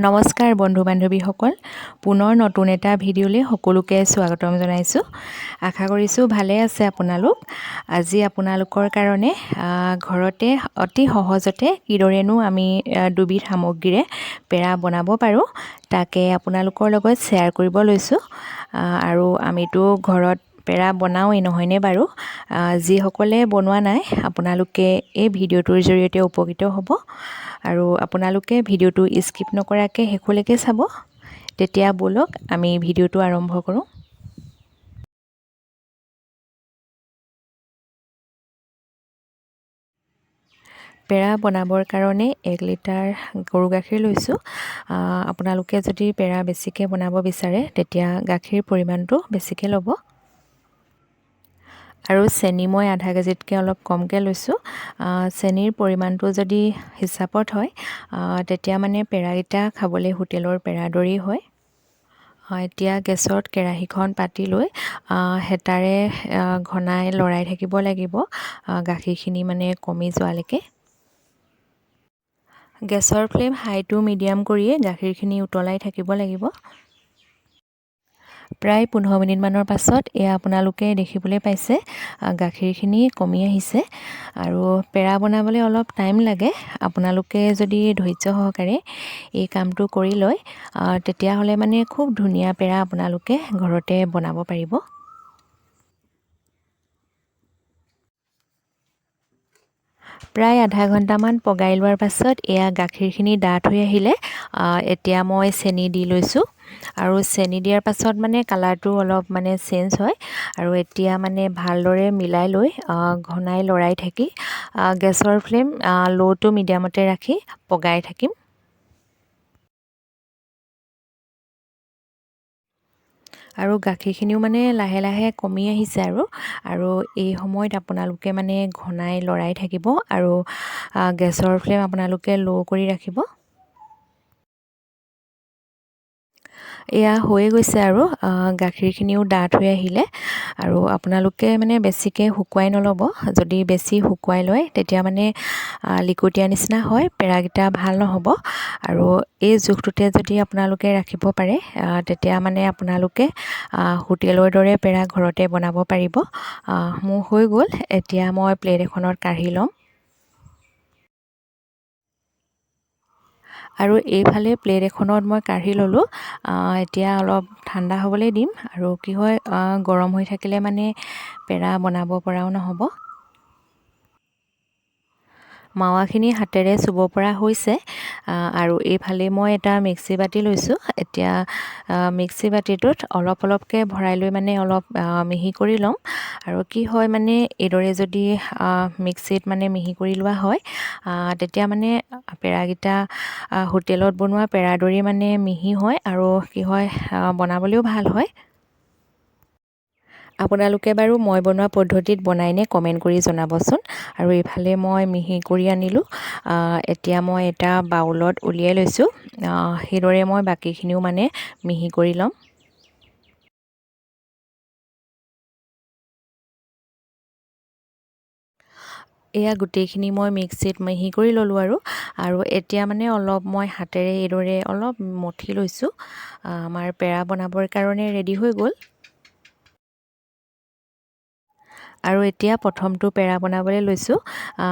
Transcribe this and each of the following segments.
নমস্কাৰ বন্ধু বান্ধৱীসকল, পুনৰ নতুন এটা ভিডিঅ'লৈ সকলোকে স্বাগতম জনাইছোঁ। আশা কৰিছোঁ ভালে আছে আপোনালোক। আজি আপোনালোকৰ কাৰণে ঘৰতে অতি সহজতে কিদৰেনো আমি দুবিধ সামগ্ৰীৰে পেৰা বনাব পাৰোঁ তাকে আপোনালোকৰ লগত শ্বেয়াৰ কৰিব লৈছোঁ। আৰু আমিতো ঘৰত পেৰা বনাওঁৱেই নহয়নে বাৰু। যিসকলে বনোৱা নাই আপোনালোকে এই ভিডিঅ'টোৰ জৰিয়তে উপকৃত হ'ব আৰু আপোনালোকে ভিডিঅ'টো স্কিপ নকৰাকৈ শেষলৈকে চাব। তেতিয়া ব'লক আমি ভিডিঅ'টো আৰম্ভ কৰোঁ। পেৰা বনাবৰ কাৰণে 1 লিটাৰ গৰু গাখীৰ লৈছোঁ। আপোনালোকে যদি পেৰা বেছিকৈ বনাব বিচাৰে তেতিয়া গাখীৰ পৰিমাণটো বেছিকৈ ল'ব। আৰু চেনি মই আধা কেজিতকৈ অলপ কমকৈ লৈছোঁ। চেনিৰ পৰিমাণটো যদি হিচাপত হয় তেতিয়া মানে পেৰাকেইটা খাবলৈ হোটেলৰ পেৰা দৰেই হয়। এতিয়া গেছত কেৰাহীখন পাতি লৈ হেতাৰে ঘনাই লৰাই থাকিব লাগিব গাখীৰখিনি মানে কমি যোৱালৈকে। গেছৰ ফ্লেম হাই টু মিডিয়াম কৰিয়ে গাখীৰখিনি উতলাই থাকিব লাগিব। প্ৰায় 15 মিনিটমানৰ পাছত এয়া আপোনালোকে দেখিবলৈ পাইছে গাখীৰখিনি কমি আহিছে। আৰু পেৰা বনাবলৈ অলপ টাইম লাগে। আপোনালোকে যদি ধৈৰ্য সহকাৰে এই কামটো কৰি লয় তেতিয়াহ'লে মানে খুব ধুনীয়া পেৰা আপোনালোকে ঘৰতে বনাব পাৰিব। প্ৰায় আধা ঘণ্টামান পগাই লোৱাৰ পাছত এয়া গাখীৰখিনি ডাঠ হৈ আহিলে এতিয়া মই চেনি দি লৈছোঁ। আৰু চেনি দিয়াৰ পাছত মানে কালাৰটো অলপ মানে চেঞ্জ হয়। আৰু এতিয়া মানে ভালদৰে মিলাই লৈ ঘনাই লৰাই থাকি গেছৰ ফ্লেম ল' টু মিডিয়ামতে ৰাখি পগাই থাকিম। আৰু গাখীৰখিনিও মানে লাহে লাহে কমি আহিছে আৰু এই সময়ত আপোনালোকে মানে ঘনাই লৰাই থাকিব আৰু গেছৰ ফ্লেম আপোনালোকে ল' কৰি ৰাখিব। এয়া হৈয়ে গৈছে আৰু গাখীৰখিনিও ডাঠ হৈ আহিলে। আৰু আপোনালোকে মানে বেছিকৈ শুকুৱাই নল'ব। যদি বেছি শুকুৱাই লয় তেতিয়া মানে লিকটীয়া নিচিনা হয়, পেৰাকেইটা ভাল নহ'ব। আৰু এই জোখটোতে যদি আপোনালোকে ৰাখিব পাৰে তেতিয়া মানে আপোনালোকে হোটেলৰ দৰে পেৰা ঘৰতে বনাব পাৰিব। মোৰ হৈ গ'ল, এতিয়া মই প্লেট এখনত কাঢ়ি ল'ম। আৰু এইফালে প্লেট এখনত মই কাঢ়ি ল'লোঁ। এতিয়া অলপ ঠাণ্ডা হ'বলৈ দিম। আৰু কি হয় গৰম হৈ থাকিলে মানে পেৰা বনাব পৰাও নহ'ব। মাৱাখিনি হাতেৰে চুব পৰা হৈছে। আৰু এইফালে মই এটা মিক্সি বাতি লৈছোঁ। এতিয়া মিক্সি বাতিটোত অলপ অলপকৈ ভৰাই লৈ মানে অলপ মিহি কৰি ল'ম। আৰু কি হয় মানে এইদৰে যদি মিক্সিত মানে মিহি কৰি লোৱা হয় তেতিয়া মানে পেৰাকেইটা হোটেলত বনোৱা পেৰাৰ দৰে মানে মিহি হয় আৰু কি হয় বনাবলৈও ভাল হয়। আপোনালোকে বাৰু মই বনোৱা পদ্ধতিত বনাইনে কমেণ্ট কৰি জনাবচোন। আৰু এইফালে মই মিহি কৰি আনিলোঁ। এতিয়া মই এটা বাউলত উলিয়াই লৈছোঁ। সেইদৰে মই বাকীখিনিও মানে মিহি কৰি ল'ম। এয়া গোটেইখিনি মই মিক্সিত মিহি কৰি ল'লোঁ আৰু এতিয়া মানে অলপ মই হাতেৰে এইদৰে অলপ মঠি লৈছোঁ। আমাৰ পেৰা বনাবৰ কাৰণে ৰেডি হৈ গ'ল। আৰু এতিয়া প্ৰথমটো পেৰা বনাবলৈ লৈছোঁ।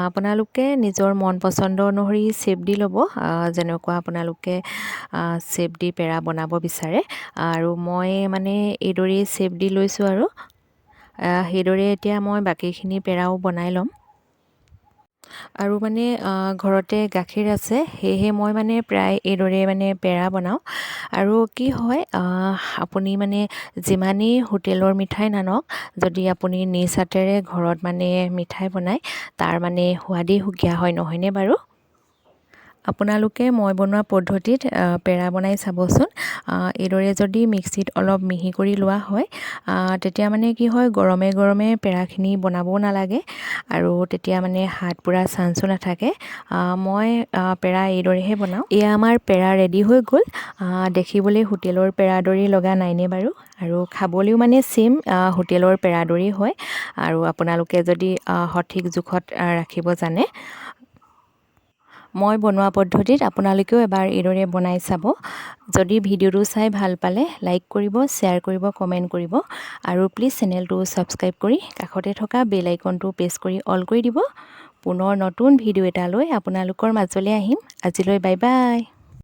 আপোনালোকে নিজৰ মন পচন্দ অনুসৰি শ্বেপ দি ল'ব, যেনেকুৱা আপোনালোকে শ্বেপ দি পেৰা বনাব বিচাৰে। আৰু মই মানে এইদৰেই শ্বেপ দি লৈছোঁ আৰু সেইদৰে এতিয়া মই বাকীখিনি পেৰাও বনাই ল'ম। আৰু মানে ঘৰতে গাখীৰ আছে, সেয়েহে মই মানে প্ৰায় এইদৰে মানে পেৰা বনাওঁ। আৰু কি হয় আপুনি মানে যিমানেই হোটেলৰ মিঠাই নানক, যদি আপুনি নিজ হাতেৰে ঘৰত মানে মিঠাই বনায় তাৰ মানে সোৱাদেই সুকীয়া হয়, নহয়নে বাৰু। আপোনালোকে মই বনোৱা পদ্ধতিত পেৰা বনাই চাবচোন। এইদৰে যদি মিক্সিত অলপ মিহি কৰি লোৱা হয় তেতিয়া মানে কি হয় গৰমে গৰমে পেৰাখিনি বনাবও নালাগে আৰু তেতিয়া মানে হাত পোৰা চান্সো নাথাকে। মই পেৰা এইদৰেহে বনাওঁ। এয়া আমাৰ পেৰা ৰেডি হৈ গ'ল। দেখিবলৈ হোটেলৰ পেৰা দৰেই লগা নাইনে বাৰু। আৰু খাবলৈও মানে চেম হোটেলৰ পেৰা দৰেই হয়। আৰু আপোনালোকে যদি সঠিক জোখত ৰাখিব জানে। মই বনোৱা পদ্ধতিত আপোনালোকেও এবাৰ এইদৰে বনাই চাব। যদি ভিডিঅ'টো চাই ভাল পালে লাইক কৰিব, শ্বেয়াৰ কৰিব, কমেণ্ট কৰিব আৰু প্লিজ চেনেলটো ছাবস্ক্ৰাইব কৰি কাষতে থকা বেল আইকনটো প্ৰেছ কৰি অল কৰি দিব। পুনৰ নতুন ভিডিঅ' এটা লৈ আপোনালোকৰ মাজলৈ আহিম। আজিলৈ বাই বাই।